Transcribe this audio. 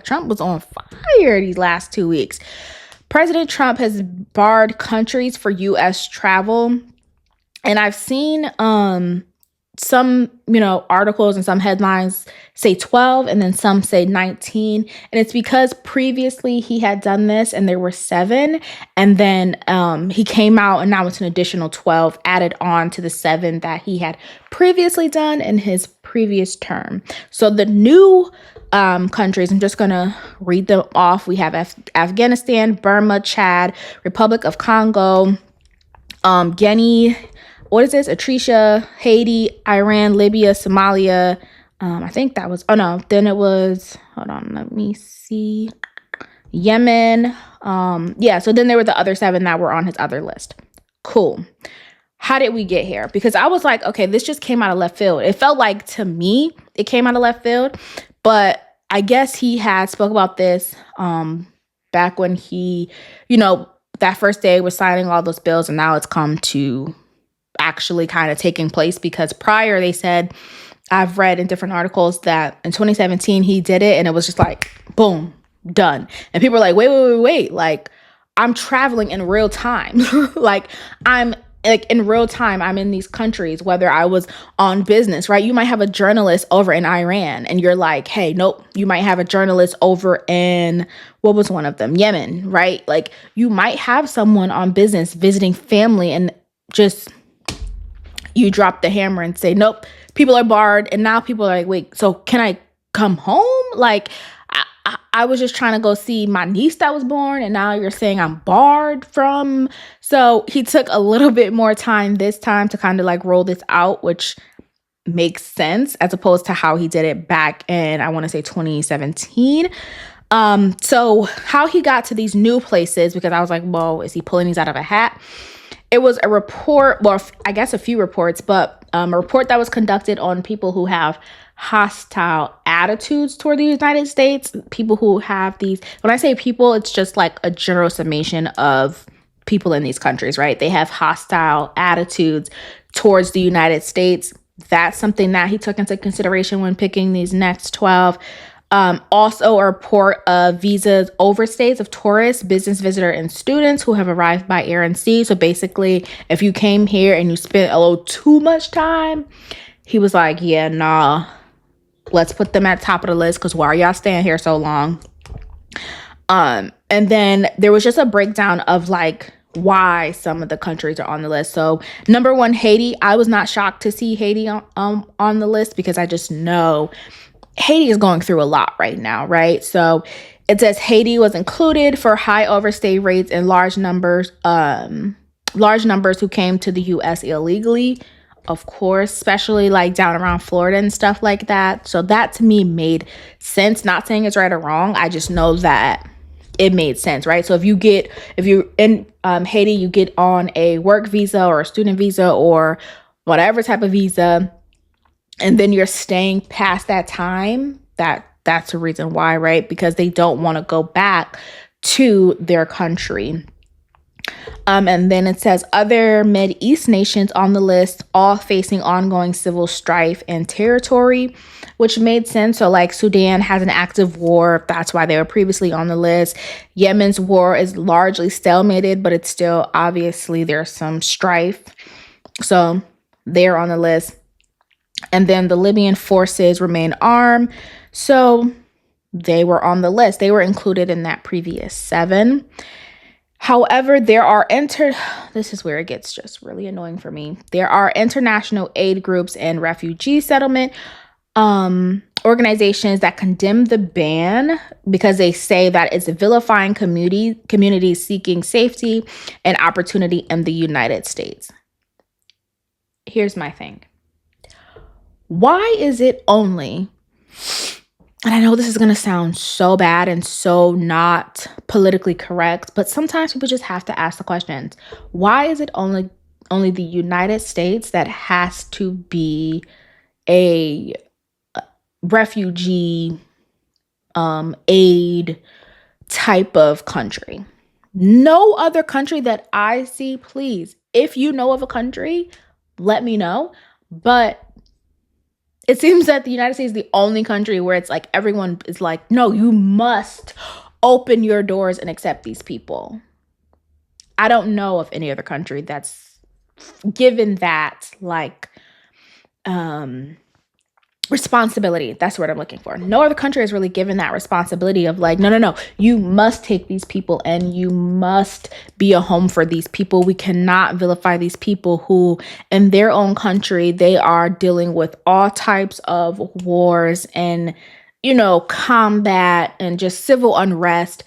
Trump was on fire these last 2 weeks. President Trump has barred countries for U.S. travel. And I've seen some, articles and some headlines say 12 and then some say 19. And it's because previously he had done this and there were 7. And then he came out and now it's an additional 12 added on to the 7 that he had previously done in his previous term. So the new countries, I'm just going to read them off. We have Afghanistan, Burma, Chad, Republic of Congo, Guinea, what is this? Atrisha, Haiti, Iran, Libya, Somalia. I think that was, then it was, hold on, let me see. Yemen. So then there were the other 7 that were on his other list. Cool. How did we get here? Because I was like, okay, this just came out of left field. It felt like to me, it came out of left field, but I guess he had spoke about this back when he, that first day was signing all those bills, and now it's come to actually kind of taking place, because prior they said, I've read in different articles that in 2017 he did it and it was just like, boom, done. And people were like, wait, like I'm traveling in real time. I'm in real time, I'm in these countries, whether I was on business, right? You might have a journalist over in Iran and you're like, hey, nope. You might have a journalist over in, what was one of them? Yemen, right? Like you might have someone on business visiting family and just you drop the hammer and say, nope, people are barred. And now people are like, wait, so can I come home? Like, I was just trying to go see my niece that was born, and now you're saying I'm barred from. So he took a little bit more time this time to kind of like roll this out, which makes sense as opposed to how he did it back in, I want to say 2017. So how he got to these new places, because I was like, whoa, is he pulling these out of a hat? It was a report, well, I guess a few reports, but a report that was conducted on people who have hostile attitudes toward the United States, people who have these, when I say people, it's just like a general summation of people in these countries, right? They have hostile attitudes towards the United States. That's something that he took into consideration when picking these next 12. Also a report of visas overstays of tourists, business visitor, and students who have arrived by air and sea. So basically, if you came here and you spent a little too much time, he was like, yeah, nah, let's put them at top of the list, because why are y'all staying here so long? And then there was just a breakdown of like why some of the countries are on the list. So number 1, Haiti. I was not shocked to see Haiti on the list, because I just know Haiti is going through a lot right now, right? So it says Haiti was included for high overstay rates and large numbers who came to the U.S. illegally, of course, especially like down around Florida and stuff like that. So that to me made sense. Not saying it's right or wrong. I just know that it made sense, right? So if you're in Haiti, you get on a work visa or a student visa or whatever type of visa, and then you're staying past that time, that's the reason why, right? Because they don't want to go back to their country. And then it says other Mideast nations on the list, all facing ongoing civil strife and territory, which made sense. So like Sudan has an active war. That's why they were previously on the list. Yemen's war is largely stalemated, but it's still obviously there's some strife. So they're on the list. And then the Libyan forces remain armed. So they were on the list. They were included in that previous 7. However, this is where it gets just really annoying for me. There are international aid groups and refugee settlement organizations that condemn the ban because they say that it's vilifying communities seeking safety and opportunity in the United States. Here's my thing. Why is it only, and I know this is going to sound so bad and so not politically correct, but sometimes people just have to ask the questions. Why is it only the United States that has to be a refugee aid type of country? No other country that I see, please, if you know of a country, let me know. But it seems that the United States is the only country where it's like everyone is like, no, you must open your doors and accept these people. I don't know of any other country that's given that like um responsibility. That's what I'm looking for. No other country has really given that responsibility of like, no, no, no, you must take these people and you must be a home for these people. We cannot vilify these people who in their own country, they are dealing with all types of wars and, combat and just civil unrest.